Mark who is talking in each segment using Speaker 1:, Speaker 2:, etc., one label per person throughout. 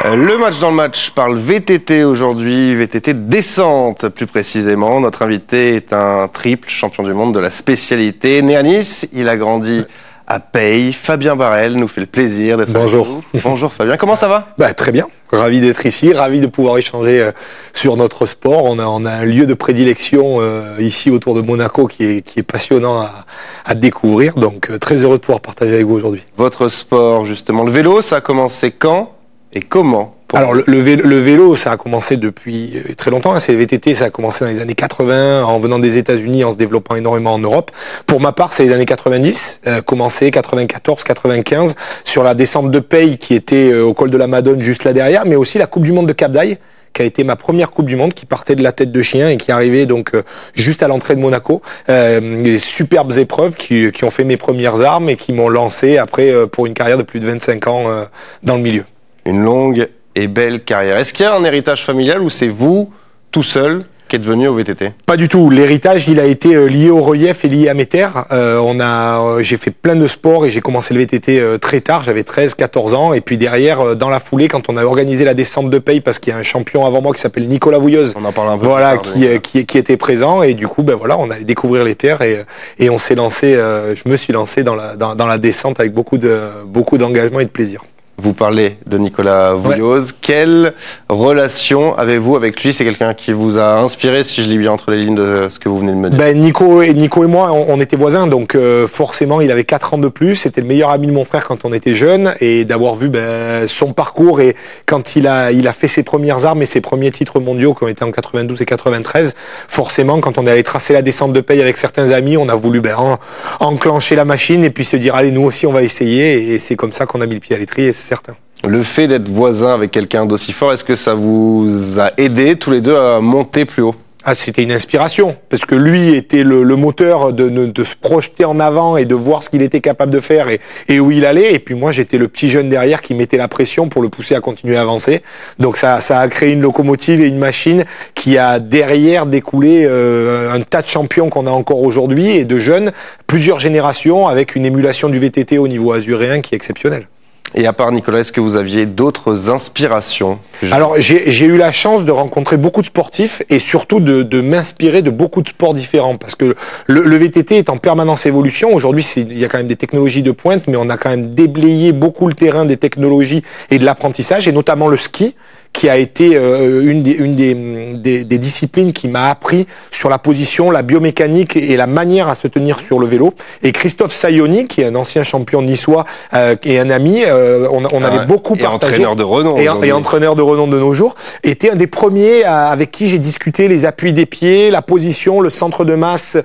Speaker 1: Le match dans le match parle VTT aujourd'hui, VTT descente plus précisément. Notre invité est un triple champion du monde de la spécialité. Né à Nice, il a grandi à Peille. Fabien Barrel nous fait le plaisir d'être avec nous. Bonjour Fabien, comment ça va ?
Speaker 2: Très bien, ravi d'être ici, ravi de pouvoir échanger sur notre sport. On a un lieu de prédilection ici autour de Monaco qui est passionnant à découvrir, donc très heureux de pouvoir partager avec vous aujourd'hui.
Speaker 1: Votre sport justement, le vélo, ça a commencé quand et comment ?
Speaker 2: Alors le vélo, ça a commencé depuis très longtemps. C'est le VTT, ça a commencé dans les années 80 en venant des États-Unis, en se développant énormément en Europe. Pour ma part, c'est les années 90, commencé 94, 95 sur la descente de Peille qui était au col de la Madone juste là derrière, mais aussi la Coupe du Monde de Cap d'Aille qui a été ma première Coupe du Monde, qui partait de la Tête de Chien et qui arrivait donc juste à l'entrée de Monaco. Des superbes épreuves qui ont fait mes premières armes et qui m'ont lancé après pour une carrière de plus de 25 ans dans le milieu.
Speaker 1: Une longue et belle carrière. Est-ce qu'il y a un héritage familial ou c'est vous, tout seul, qui êtes venu au VTT ?
Speaker 2: Pas du tout. L'héritage, il a été lié au relief et lié à mes terres. J'ai fait plein de sports et j'ai commencé le VTT très tard. J'avais 13, 14 ans. Et puis derrière, dans la foulée, quand on a organisé la descente de Peille, parce qu'il y a un champion avant moi qui s'appelle Nicolas Vouilleuse.
Speaker 1: On en parle un peu.
Speaker 2: Voilà, qui était présent. Et du coup, on allait découvrir les terres et on s'est lancé, je me suis lancé dans la descente avec beaucoup d'engagement et de plaisir.
Speaker 1: Vous parlez de Nicolas Vouilleuse. Ouais. Quelle relation avez-vous avec lui ? C'est quelqu'un qui vous a inspiré, si je lis bien entre les lignes de ce que vous venez de me dire.
Speaker 2: Nico et moi, on était voisins, donc forcément, il avait 4 ans de plus. C'était le meilleur ami de mon frère quand on était jeunes, et d'avoir vu son parcours et quand il a fait ses premières armes et ses premiers titres mondiaux qui ont été en 92 et 93, forcément, quand on est allé tracer la descente de Peille avec certains amis, on a voulu enclencher la machine et puis se dire allez, nous aussi, on va essayer, et c'est comme ça qu'on a mis le pied à l'étrier. Certain.
Speaker 1: Le fait d'être voisin avec quelqu'un d'aussi fort, est-ce que ça vous a aidé tous les deux à monter plus haut ?
Speaker 2: C'était une inspiration, parce que lui était le moteur de se projeter en avant et de voir ce qu'il était capable de faire et où il allait. Et puis moi, j'étais le petit jeune derrière qui mettait la pression pour le pousser à continuer à avancer. Donc ça a créé une locomotive et une machine qui a derrière découlé un tas de champions qu'on a encore aujourd'hui et de jeunes, plusieurs générations avec une émulation du VTT au niveau azuréen qui est exceptionnelle.
Speaker 1: Et à part Nicolas, est-ce que vous aviez d'autres inspirations ?
Speaker 2: Alors j'ai eu la chance de rencontrer beaucoup de sportifs et surtout de m'inspirer de beaucoup de sports différents, parce que le VTT est en permanence évolution. Aujourd'hui, il y a quand même des technologies de pointe, mais on a quand même déblayé beaucoup le terrain des technologies et de l'apprentissage, et notamment le ski, qui a été une des disciplines qui m'a appris sur la position, la biomécanique et la manière à se tenir sur le vélo. Et Christophe Sayoni, qui est un ancien champion niçois et un ami, on avait beaucoup partagé.
Speaker 1: Entraîneur de renom.
Speaker 2: Et entraîneur de renom de nos jours, était un des premiers avec qui j'ai discuté les appuis des pieds, la position, le centre de masse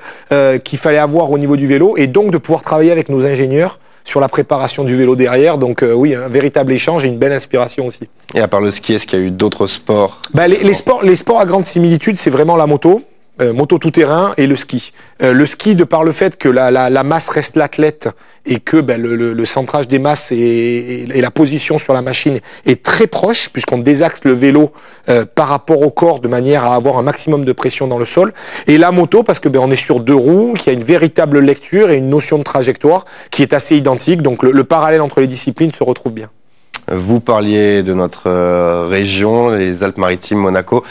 Speaker 2: qu'il fallait avoir au niveau du vélo, et donc de pouvoir travailler avec nos ingénieurs sur la préparation du vélo derrière. Donc oui, un véritable échange et une belle inspiration aussi.
Speaker 1: Et à part le ski, est-ce qu'il y a eu d'autres sports ?
Speaker 2: Les sports à grande similitude, c'est vraiment la moto. Moto tout-terrain et le ski. Le ski, de par le fait que la masse reste l'athlète et que le centrage des masses et la position sur la machine est très proche, puisqu'on désaxe le vélo par rapport au corps de manière à avoir un maximum de pression dans le sol. Et la moto, parce que on est sur 2 roues, qui a une véritable lecture et une notion de trajectoire qui est assez identique. Donc le parallèle entre les disciplines se retrouve bien.
Speaker 1: Vous parliez de notre région, les Alpes-Maritimes, Monaco.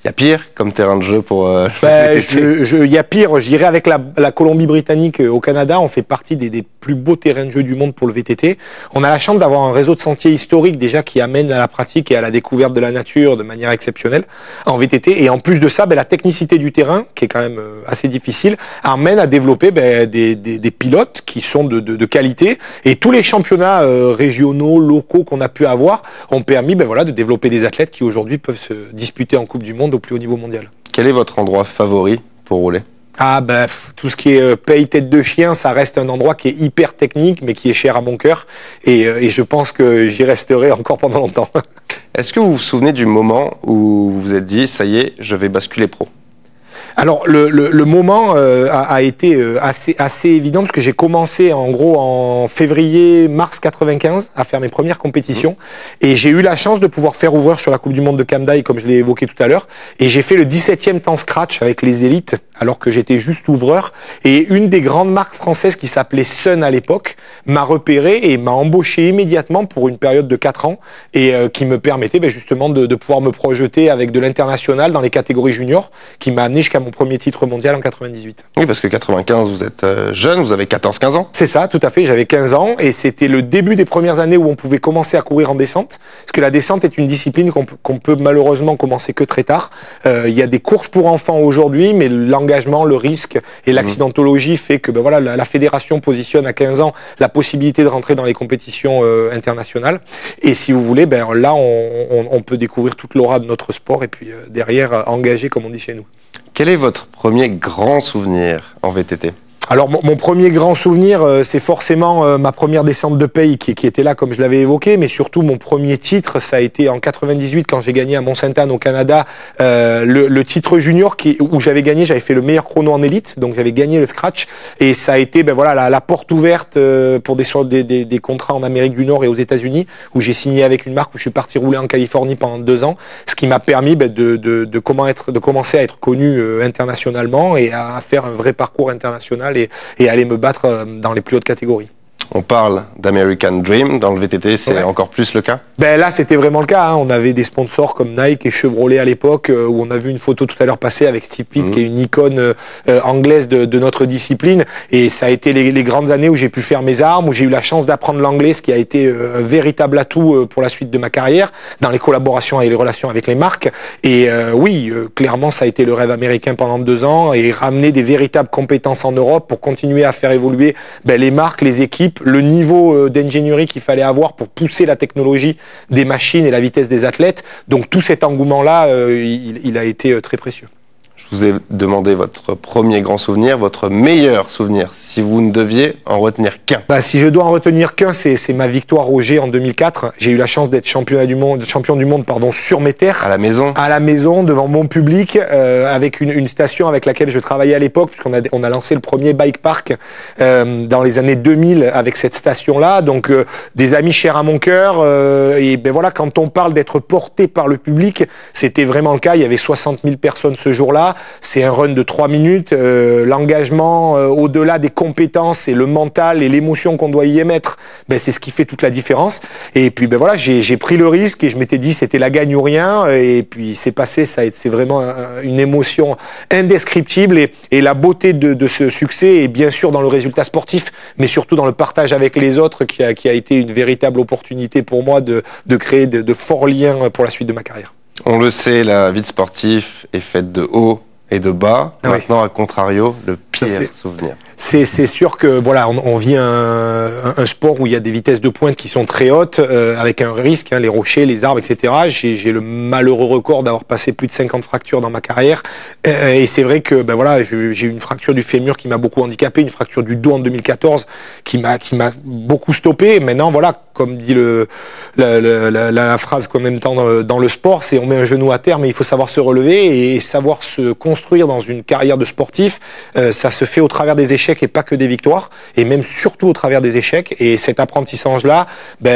Speaker 1: Il y a pire comme terrain de jeu pour
Speaker 2: il y a pire, je dirais, avec la Colombie-Britannique au Canada, on fait partie des plus beaux terrains de jeu du monde pour le VTT. On a la chance d'avoir un réseau de sentiers historiques déjà qui amène à la pratique et à la découverte de la nature de manière exceptionnelle en VTT. Et en plus de ça, la technicité du terrain, qui est quand même assez difficile, amène à développer des pilotes qui sont de qualité. Et tous les championnats régionaux, locaux qu'on a pu avoir ont permis de développer des athlètes qui aujourd'hui peuvent se disputer en Coupe du Monde au plus haut niveau mondial.
Speaker 1: Quel est votre endroit favori pour rouler ?
Speaker 2: Tout ce qui est Peille, Tête de Chien, ça reste un endroit qui est hyper technique, mais qui est cher à mon cœur. Et je pense que j'y resterai encore pendant longtemps.
Speaker 1: Est-ce que vous vous souvenez du moment où vous vous êtes dit, ça y est, je vais basculer pro ?
Speaker 2: Alors le moment a été assez évident parce que j'ai commencé en gros en février-mars 95 à faire mes premières compétitions et j'ai eu la chance de pouvoir faire ouvreur sur la Coupe du Monde de Camdaï comme je l'ai évoqué tout à l'heure et j'ai fait le 17e temps scratch avec les élites alors que j'étais juste ouvreur et une des grandes marques françaises qui s'appelait Sun à l'époque m'a repéré et m'a embauché immédiatement pour une période de 4 ans et qui me permettait justement de pouvoir me projeter avec de l'international dans les catégories juniors qui m'a amené jusqu'à mon premier titre mondial en 98.
Speaker 1: Oui, parce que 95, vous êtes jeune, vous avez 14-15 ans.
Speaker 2: C'est ça, tout à fait. J'avais 15 ans et c'était le début des premières années où on pouvait commencer à courir en descente. Parce que la descente est une discipline qu'on peut malheureusement commencer que très tard. Il y a des courses pour enfants aujourd'hui, mais l'engagement, le risque et l'accidentologie fait que la fédération positionne à 15 ans la possibilité de rentrer dans les compétitions internationales. Et si vous voulez, là, on peut découvrir toute l'aura de notre sport et puis derrière, engager comme on dit chez nous.
Speaker 1: Quel est votre premier grand souvenir en VTT ?
Speaker 2: Alors mon premier grand souvenir, c'est forcément ma première descente de paye qui était là comme je l'avais évoqué, mais surtout mon premier titre, ça a été en 98 quand j'ai gagné à Mont-Sainte-Anne au Canada le titre junior où j'avais fait le meilleur chrono en élite, donc j'avais gagné le scratch et ça a été la porte ouverte pour des contrats en Amérique du Nord et aux États-Unis où j'ai signé avec une marque où je suis parti rouler en Californie pendant 2 ans, ce qui m'a permis de commencer à être connu internationalement et à faire un vrai parcours international et aller me battre dans les plus hautes catégories.
Speaker 1: On parle d'American Dream, dans le VTT, c'est encore plus le cas ?
Speaker 2: Là, c'était vraiment le cas. On avait des sponsors comme Nike et Chevrolet à l'époque, où on a vu une photo tout à l'heure passer avec Steve Pitt, qui est une icône anglaise de notre discipline. Et ça a été les grandes années où j'ai pu faire mes armes, où j'ai eu la chance d'apprendre l'anglais, ce qui a été un véritable atout pour la suite de ma carrière, dans les collaborations et les relations avec les marques. Et clairement, ça a été le rêve américain pendant 2 ans, et ramener des véritables compétences en Europe pour continuer à faire évoluer les marques, les équipes, le niveau d'ingénierie qu'il fallait avoir pour pousser la technologie des machines et la vitesse des athlètes. Donc tout cet engouement-là, il a été très précieux.
Speaker 1: Je vous ai demandé votre premier grand souvenir, votre meilleur souvenir, si vous ne deviez en retenir qu'un.
Speaker 2: Si je dois en retenir qu'un, c'est ma victoire au G en 2004. J'ai eu la chance d'être champion du monde, sur mes terres.
Speaker 1: À la maison.
Speaker 2: À la maison, devant mon public, avec une station avec laquelle je travaillais à l'époque, puisqu'on a lancé le premier bike park dans les années 2000 avec cette station-là. Donc des amis chers à mon cœur. Quand on parle d'être porté par le public, c'était vraiment le cas. Il y avait 60 000 personnes ce jour-là. C'est un run de 3 minutes. L'engagement, au-delà des compétences et le mental et l'émotion qu'on doit y émettre, c'est ce qui fait toute la différence. Et puis j'ai pris le risque et je m'étais dit c'était la gagne ou rien. Et puis c'est passé, c'est vraiment une émotion indescriptible et la beauté de ce succès est bien sûr dans le résultat sportif, mais surtout dans le partage avec les autres qui a été une véritable opportunité pour moi de créer de forts liens pour la suite de ma carrière.
Speaker 1: On le sait, la vie de sportif est faite de hauts et de bas. Maintenant, à contrario, le pire souvenir.
Speaker 2: C'est sûr que on vit un sport où il y a des vitesses de pointe qui sont très hautes, avec un risque, les rochers, les arbres, etc. J'ai le malheureux record d'avoir passé plus de 50 fractures dans ma carrière, et c'est vrai que j'ai eu une fracture du fémur qui m'a beaucoup handicapé, une fracture du dos en 2014 qui m'a beaucoup stoppé. Maintenant comme dit la phrase qu'on aime tant dans le sport, c'est on met un genou à terre, mais il faut savoir se relever et savoir se construire dans une carrière de sportif. Ça se fait au travers des échecs et pas que des victoires, et même surtout au travers des échecs. Et cet apprentissage-là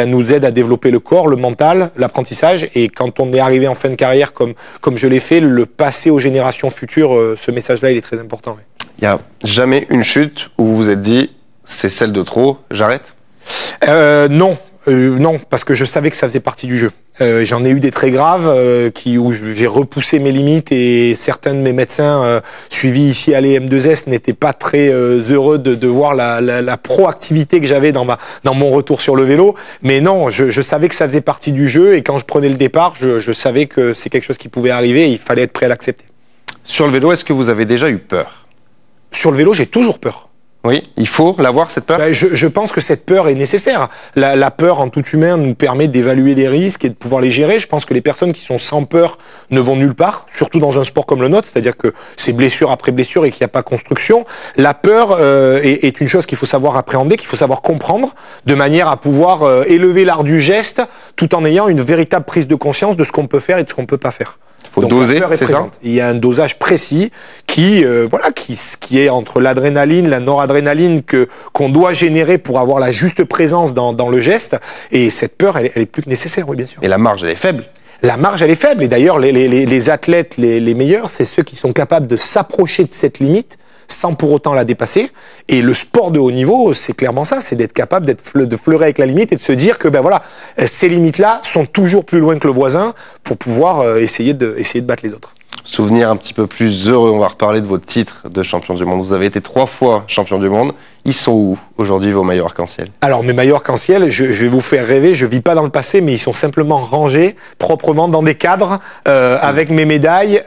Speaker 2: nous aide à développer le corps, le mental, l'apprentissage. Et quand on est arrivé en fin de carrière, comme je l'ai fait, le passer aux générations futures, ce message-là, il est très important.
Speaker 1: Il n'y a jamais une chute où vous vous êtes dit, c'est celle de trop, j'arrête ?
Speaker 2: Non. Non, parce que je savais que ça faisait partie du jeu. J'en ai eu des très graves où j'ai repoussé mes limites, et certains de mes médecins suivis ici à l'EM2S n'étaient pas très heureux de voir la proactivité que j'avais dans mon retour sur le vélo. Mais non, je savais que ça faisait partie du jeu, et quand je prenais le départ, je savais que c'est quelque chose qui pouvait arriver et il fallait être prêt à l'accepter.
Speaker 1: Sur le vélo, est-ce que vous avez déjà eu peur ?
Speaker 2: Sur le vélo, j'ai toujours peur.
Speaker 1: Oui, il faut l'avoir, cette peur ?
Speaker 2: Je pense que cette peur est nécessaire. La peur en tout humain nous permet d'évaluer les risques et de pouvoir les gérer. Je pense que les personnes qui sont sans peur ne vont nulle part, surtout dans un sport comme le nôtre, c'est-à-dire que c'est blessure après blessure et qu'il n'y a pas construction. La peur est une chose qu'il faut savoir appréhender, qu'il faut savoir comprendre, de manière à pouvoir élever l'art du geste, tout en ayant une véritable prise de conscience de ce qu'on peut faire et de ce qu'on ne peut pas faire.
Speaker 1: Faut doser, c'est ça?
Speaker 2: Il y a un dosage précis qui est entre l'adrénaline, la noradrénaline qu'on doit générer pour avoir la juste présence dans le geste. Et cette peur, elle est plus que nécessaire, oui, bien sûr.
Speaker 1: Et la marge, elle est faible.
Speaker 2: La marge, elle est faible. Et d'ailleurs, les athlètes les meilleurs, c'est ceux qui sont capables de s'approcher de cette limite sans pour autant la dépasser. Et le sport de haut niveau, c'est clairement ça, c'est d'être capable de fleurer avec la limite et de se dire que ces limites-là sont toujours plus loin que le voisin pour pouvoir essayer de battre les autres.
Speaker 1: Souvenir un petit peu plus heureux, on va reparler de votre titre de champion du monde. Vous avez été 3 fois champion du monde. Ils sont où aujourd'hui vos maillots arc-en-ciel? Alors mes maillots arc-en-ciel, je vais vous faire rêver, je vis pas dans le passé, mais ils sont simplement rangés proprement dans des cadres avec mes médailles,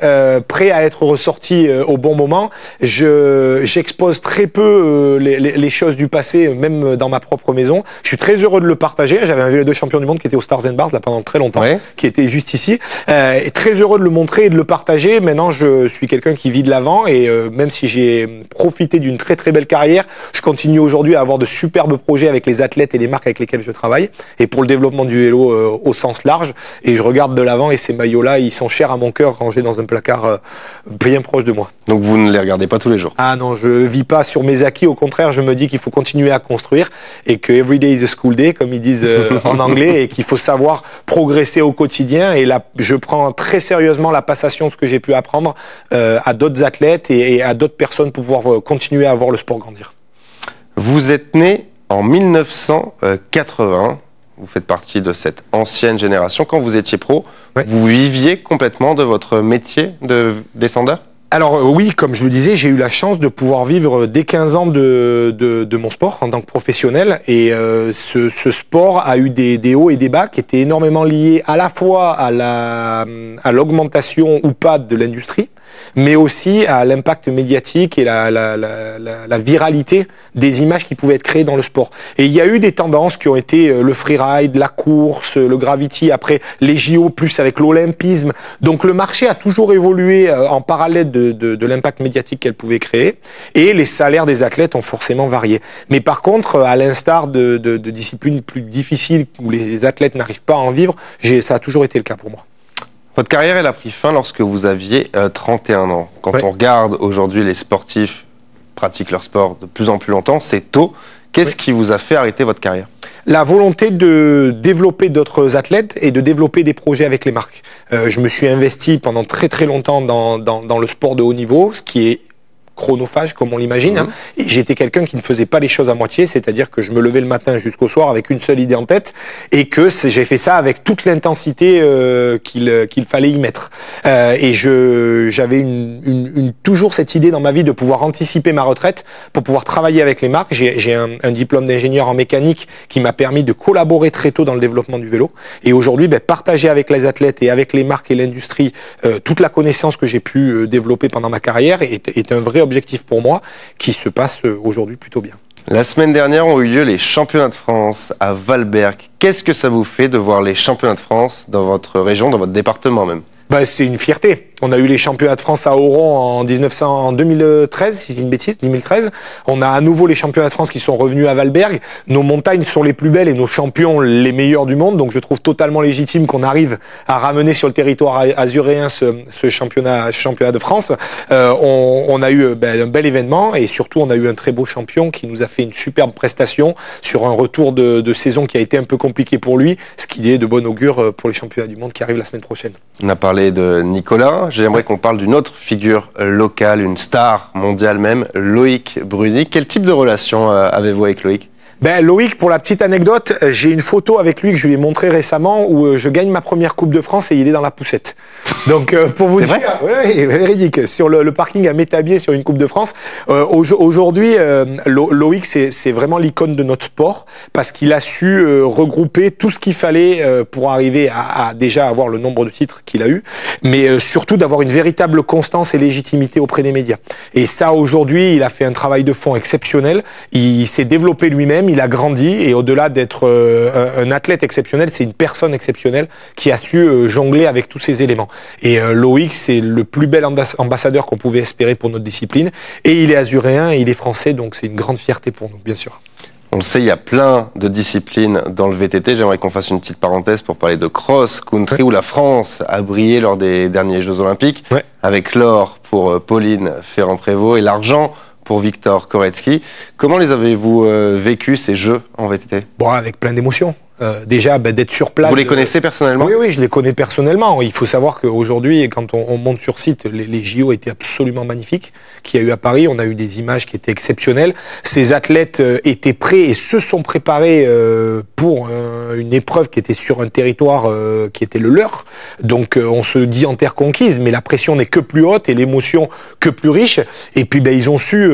Speaker 1: prêts à être ressortis au bon moment. J'expose très peu les choses du passé, même dans ma propre maison. Je suis très heureux de le partager. J'avais un vélo de champion du monde qui était au Stars and Bars là pendant très longtemps, qui était juste ici. Et très heureux de le montrer et de le partager. Maintenant, je suis quelqu'un qui vit de l'avant et même si j'ai profité d'une très très belle carrière, je continue aujourd'hui à avoir de superbes projets avec les athlètes et les marques avec lesquelles je travaille et pour le développement du vélo au sens large. Et je regarde de l'avant et ces maillots-là, ils sont chers à mon cœur, rangés dans un placard bien proche de moi. Donc vous ne les regardez pas tous les jours? Ah non, je vis pas sur mes acquis. Au contraire, je me dis qu'il faut continuer à construire et que every day is a school day, comme ils disent en anglais, et qu'il faut savoir progresser au quotidien. Et là, je prends très sérieusement la passation de ce que j'ai pu apprendre à d'autres athlètes et à d'autres personnes pour pouvoir continuer à voir le sport grandir. Vous êtes né en 1980, vous faites partie de cette ancienne génération. Quand vous étiez pro, vous viviez complètement de votre métier de descendeur? Alors oui, comme je le disais, j'ai eu la chance de pouvoir vivre dès 15 ans de mon sport en tant que professionnel. Et ce sport a eu des hauts et des bas qui étaient énormément liés à la fois à l'augmentation ou pas de l'industrie, mais aussi à l'impact médiatique et la viralité des images qui pouvaient être créées dans le sport. Et il y a eu des tendances qui ont été le freeride, la course, le gravity, après les JO, plus avec l'olympisme. Donc le marché a toujours évolué en parallèle de l'impact médiatique qu'elle pouvait créer, et les salaires des athlètes ont forcément varié. Mais par contre, à l'instar de disciplines plus difficiles où les athlètes n'arrivent pas à en vivre, ça a toujours été le cas pour moi. Votre carrière, elle a pris fin lorsque vous aviez 31 ans. Quand on regarde aujourd'hui les sportifs pratiquent leur sport de plus en plus longtemps, c'est tôt. Qu'est-ce qui vous a fait arrêter votre carrière? La volonté de développer d'autres athlètes et de développer des projets avec les marques. Je me suis investi pendant très très longtemps dans le sport de haut niveau, ce qui est chronophage comme on l'imagine, hein. Et j'étais quelqu'un qui ne faisait pas les choses à moitié, c'est-à-dire que je me levais le matin jusqu'au soir avec une seule idée en tête et que j'ai fait ça avec toute l'intensité qu'il fallait y mettre. Et j'avais toujours cette idée dans ma vie de pouvoir anticiper ma retraite pour pouvoir travailler avec les marques. J'ai un diplôme d'ingénieur en mécanique qui m'a permis de collaborer très tôt dans le développement du vélo. Et aujourd'hui, partager avec les athlètes et avec les marques et l'industrie toute la connaissance que j'ai pu développer pendant ma carrière est un vrai objectif pour moi qui se passe aujourd'hui plutôt bien. La semaine dernière ont eu lieu les championnats de France à Valberg. Qu'est-ce que ça vous fait de voir les championnats de France dans votre région, dans votre département même? C'est une fierté. On a eu les championnats de France à Oron en 2013, si je dis une bêtise, 2013. On a à nouveau les championnats de France qui sont revenus à Valberg. Nos montagnes sont les plus belles et nos champions les meilleurs du monde. Donc je trouve totalement légitime qu'on arrive à ramener sur le territoire azuréen ce championnat de France. On a eu un bel événement et surtout on a eu un très beau champion qui nous a fait une superbe prestation sur un retour de saison qui a été un peu compliqué pour lui, ce qui est de bon augure pour les championnats du monde qui arrivent la semaine prochaine. On a parlé de Nicolas. J'aimerais qu'on parle d'une autre figure locale, une star mondiale même, Loïc Bruni. Quel type de relation avez-vous avec Loïc? Loïc, pour la petite anecdote, j'ai une photo avec lui que je lui ai montré récemment où je gagne ma première Coupe de France et il est dans la poussette. Donc pour vous dire, oui, véridique, sur le parking à Métabier sur une Coupe de France. Aujourd'hui, Loïc, c'est vraiment l'icône de notre sport parce qu'il a su regrouper tout ce qu'il fallait pour arriver à déjà avoir le nombre de titres qu'il a eu, mais surtout d'avoir une véritable constance et légitimité auprès des médias. Et ça, aujourd'hui, il a fait un travail de fond exceptionnel. Il s'est développé lui-même. Il a grandi et au-delà d'être un athlète exceptionnel, c'est une personne exceptionnelle qui a su jongler avec tous ces éléments. Et Loïc, c'est le plus bel ambassadeur qu'on pouvait espérer pour notre discipline. Et il est azuréen et il est français, donc c'est une grande fierté pour nous, bien sûr. On le sait, il y a plein de disciplines dans le VTT. J'aimerais qu'on fasse une petite parenthèse pour parler de cross-country, où la France a brillé lors des derniers Jeux Olympiques, avec l'or pour Pauline Ferrand-Prévot et l'argent pour Victor Koretsky. Comment les avez-vous vécus, ces Jeux en VTT?
Speaker 2: Bon, avec plein d'émotions. Déjà, d'être sur place.
Speaker 1: Vous les connaissez personnellement?
Speaker 2: Oui, je les connais personnellement. Il faut savoir qu'aujourd'hui, quand on monte sur site, les JO étaient absolument magnifiques. Qu'il y a eu à Paris, on a eu des images qui étaient exceptionnelles. Ces athlètes étaient prêts et se sont préparés pour une épreuve qui était sur un territoire qui était le leur. Donc, on se dit en terre conquise, mais la pression n'est que plus haute et l'émotion que plus riche. Et puis, ils ont su,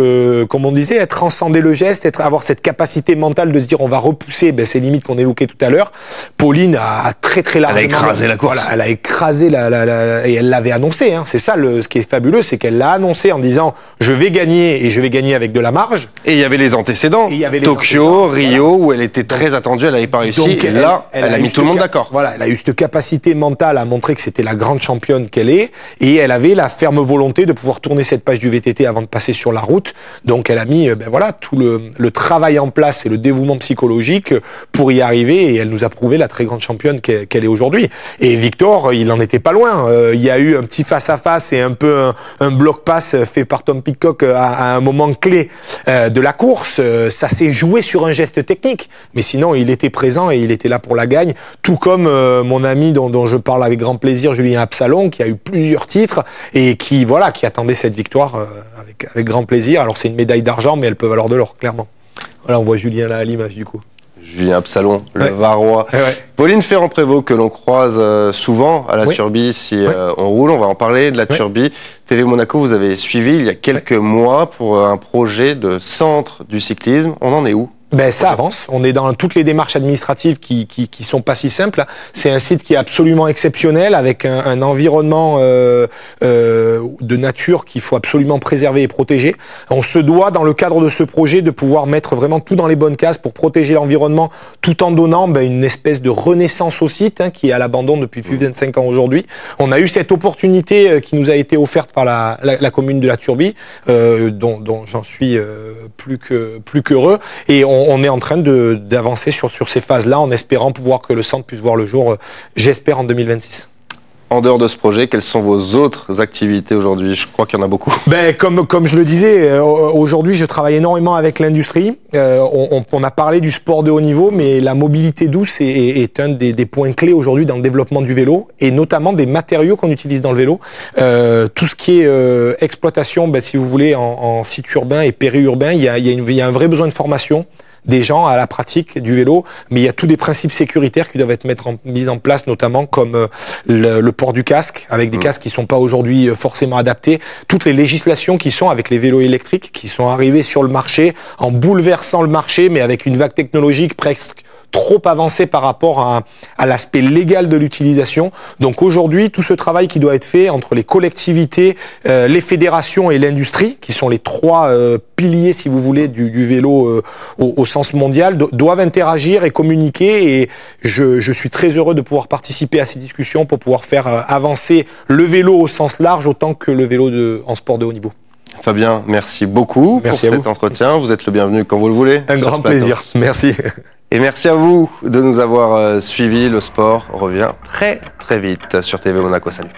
Speaker 2: comme on disait, transcender le geste, avoir cette capacité mentale de se dire on va repousser ces limites qu'on évoquait tout à l'heure. Pauline a très largement...
Speaker 1: Elle a écrasé la course.
Speaker 2: Voilà, elle a écrasé et elle l'avait annoncé. C'est ça ce qui est fabuleux, c'est qu'elle l'a annoncé en disant je vais gagner et je vais gagner avec de la marge.
Speaker 1: Et il y avait les antécédents. Tokyo, Rio, où elle était très attendue, elle n'avait pas réussi. Donc, et là, elle a mis tout le monde d'accord.
Speaker 2: Voilà, elle a eu cette capacité mentale à montrer que c'était la grande championne qu'elle est, et elle avait la ferme volonté de pouvoir tourner cette page du VTT avant de passer sur la route. Donc elle a mis tout le travail en place et le dévouement psychologique pour y arriver. Et elle nous a prouvé la très grande championne qu'elle est aujourd'hui. Et Victor, il n'en était pas loin. Il y a eu un petit face-à-face et un peu un bloc-pass fait par Tom Pidcock à un moment clé de la course. Ça s'est joué sur un geste technique. Mais sinon, il était présent et il était là pour la gagne. Tout comme mon ami dont je parle avec grand plaisir, Julien Absalon, qui a eu plusieurs titres et qui attendait cette victoire avec grand plaisir. Alors c'est une médaille d'argent, mais elle peut valoir de l'or, clairement. Voilà, on voit Julien là à l'image du coup.
Speaker 1: Julien Absalon, le Varois. Pauline Ferrand-Prévot, que l'on croise souvent à la Turbie si on roule. On va en parler de la Turbie. TV Monaco, vous avez suivi il y a quelques mois pour un projet de centre du cyclisme. On en est où?
Speaker 2: Ça avance. On est dans toutes les démarches administratives qui sont pas si simples. C'est un site qui est absolument exceptionnel, avec un environnement de nature qu'il faut absolument préserver et protéger. On se doit, dans le cadre de ce projet, de pouvoir mettre vraiment tout dans les bonnes cases pour protéger l'environnement, tout en donnant une espèce de renaissance au site qui est à l'abandon depuis plus de 25 ans aujourd'hui. On a eu cette opportunité qui nous a été offerte par la commune de la Turbie, dont j'en suis plus qu'heureux. Et on est en train d'avancer sur ces phases-là, en espérant pouvoir que le centre puisse voir le jour, j'espère, en 2026.
Speaker 1: En dehors de ce projet, quelles sont vos autres activités aujourd'hui? Je crois qu'il y en a beaucoup.
Speaker 2: Comme je le disais, aujourd'hui, je travaille énormément avec l'industrie. On a parlé du sport de haut niveau, mais la mobilité douce est un des points clés aujourd'hui dans le développement du vélo, et notamment des matériaux qu'on utilise dans le vélo. Tout ce qui est exploitation, si vous voulez, en site urbain et périurbain, il y a un vrai besoin de formation des gens à la pratique du vélo, mais il y a tous des principes sécuritaires qui doivent être mis en place, notamment comme le port du casque, avec des casques qui sont pas aujourd'hui forcément adaptés, toutes les législations qui sont avec les vélos électriques, qui sont arrivés sur le marché en bouleversant le marché, mais avec une vague technologique presque trop avancé par rapport à l'aspect légal de l'utilisation. Donc aujourd'hui, tout ce travail qui doit être fait entre les collectivités, les fédérations et l'industrie, qui sont les trois piliers, si vous voulez, du vélo au sens mondial, doivent interagir et communiquer. Et je suis très heureux de pouvoir participer à ces discussions pour pouvoir faire avancer le vélo au sens large autant que le vélo en sport de haut niveau.
Speaker 1: Fabien, merci beaucoup pour cet entretien. Vous êtes le bienvenu quand vous le voulez.
Speaker 2: Un grand plaisir. Merci.
Speaker 1: Et merci à vous de nous avoir suivis. Le sport revient très vite sur TV Monaco. Salut.